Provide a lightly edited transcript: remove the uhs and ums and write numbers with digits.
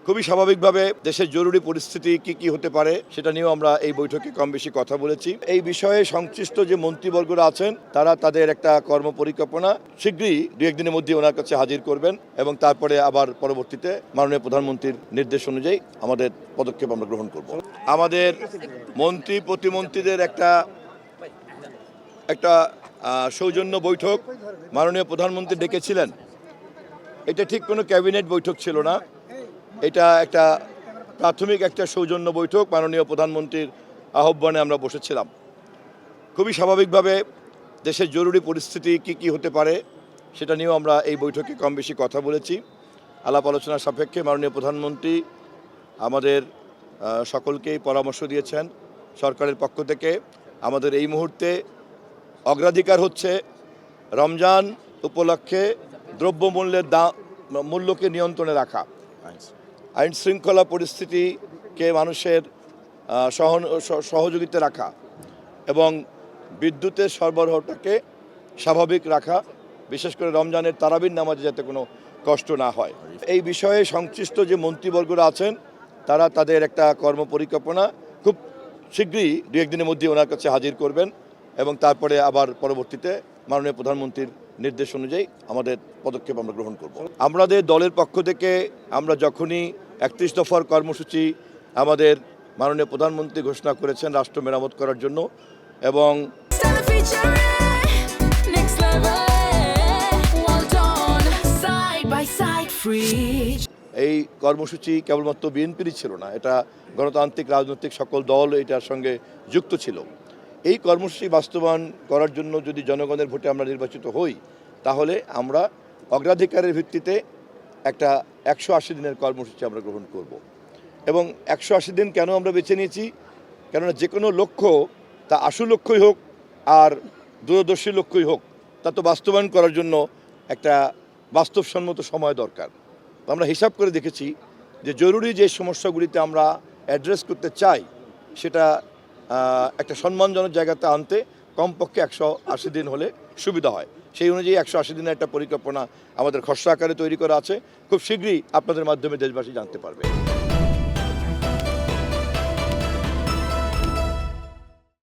খুবই স্বাভাবিকভাবে দেশের জরুরি পরিস্থিতি কি হতে পারে সেটা নিয়েও আমরা এই বৈঠকে কম বেশি কথা বলেছি। এই বিষয়ে সংশ্লিষ্ট যে মন্ত্রীবর্গরা আছেন তারা তাদের একটা কর্মপরিকল্পনা শীঘ্রই দু একদিনের মধ্যে ওনার কাছে হাজির করবেন এবং তারপরে আবার পরবর্তীতে মাননীয় প্রধানমন্ত্রীর নির্দেশ অনুযায়ী আমাদের পদক্ষেপ আমরা গ্রহণ করব। আমাদের মন্ত্রী প্রতিমন্ত্রীদের একটা সৌজন্য বৈঠক মাননীয় প্রধানমন্ত্রী ডেকেছিলেন। এটা ঠিক কোনো ক্যাবিনেট বৈঠক ছিল না, এটা একটা প্রাথমিক একটা সৌজন্য বৈঠক মাননীয় প্রধানমন্ত্রীর আহ্বানে আমরা বসেছিলাম। খুবই স্বাভাবিকভাবে দেশের জরুরি পরিস্থিতি কি হতে পারে সেটা নিয়েও আমরা এই বৈঠকে কম বেশি কথা বলেছি। আলাপ আলোচনার সাপেক্ষে মাননীয় প্রধানমন্ত্রী আমাদের সকলকেই পরামর্শ দিয়েছেন। সরকারের পক্ষ থেকে আমাদের এই মুহূর্তে অগ্রাধিকার হচ্ছে রমজান উপলক্ষে দ্রব্যমূল্যের মূল্যকে নিয়ন্ত্রণে রাখা, আইন শৃঙ্খলা পরিস্থিতিকে মানুষের সহযোগিতা রাখা এবং বিদ্যুতের সরবরাহটাকে স্বাভাবিক রাখা, বিশেষ করে রমজানের তারাবির নামাজে যাতে কোনো কষ্ট না হয়। এই বিষয়ে সংশ্লিষ্ট যে মন্ত্রীবর্গরা আছেন তারা তাদের একটা কর্মপরিকল্পনা খুব শীঘ্রই দু একদিনের মধ্যে ওনার কাছে হাজির করবেন এবং তারপরে আবার পরবর্তীতে মাননীয় প্রধানমন্ত্রীর নির্দেশ অনুযায়ী আমাদের পদক্ষেপ আমরা গ্রহণ করব। আমাদের দলের পক্ষ থেকে আমরা যখনই 31 দফার কর্মসূচি আমাদের মাননীয় প্রধানমন্ত্রী ঘোষণা করেছেন রাষ্ট্র মেরামত করার জন্য এবং এই কর্মসূচি কেবলমাত্র বিএনপিরই ছিল না, এটা গণতান্ত্রিক রাজনৈতিক সকল দল এটার সঙ্গে যুক্ত ছিল। এই কর্মসূচি বাস্তবায়ন করার জন্য যদি জনগণের ভোটে আমরা নির্বাচিত হই তাহলে আমরা অগ্রাধিকারের ভিত্তিতে একটা 180 দিনের কর্মসূচি আমরা গ্রহণ করব। এবং 180 দিন কেন আমরা বেছে নিয়েছি? কেননা যে কোনো লক্ষ্য তা আশু লক্ষ্যই হোক আর দূরদর্শী লক্ষ্যই হোক, তা তো বাস্তবায়ন করার জন্য একটা বাস্তবসম্মত সময় দরকার। আমরা হিসাব করে দেখেছি যে জরুরি যে সমস্যাগুলিতে আমরা অ্যাড্রেস করতে চাই সেটা একটা সম্মানজনক জায়গাতে আনতে কমপক্ষে 180 দিন হলে সুবিধা হয়। সেই অনুযায়ী 180 দিনের একটা পরিকল্পনা আমাদের খসড়া আকারে তৈরি করা আছে। খুব শীঘ্রই আপনাদের মাধ্যমে দেশবাসী জানতে পারবে।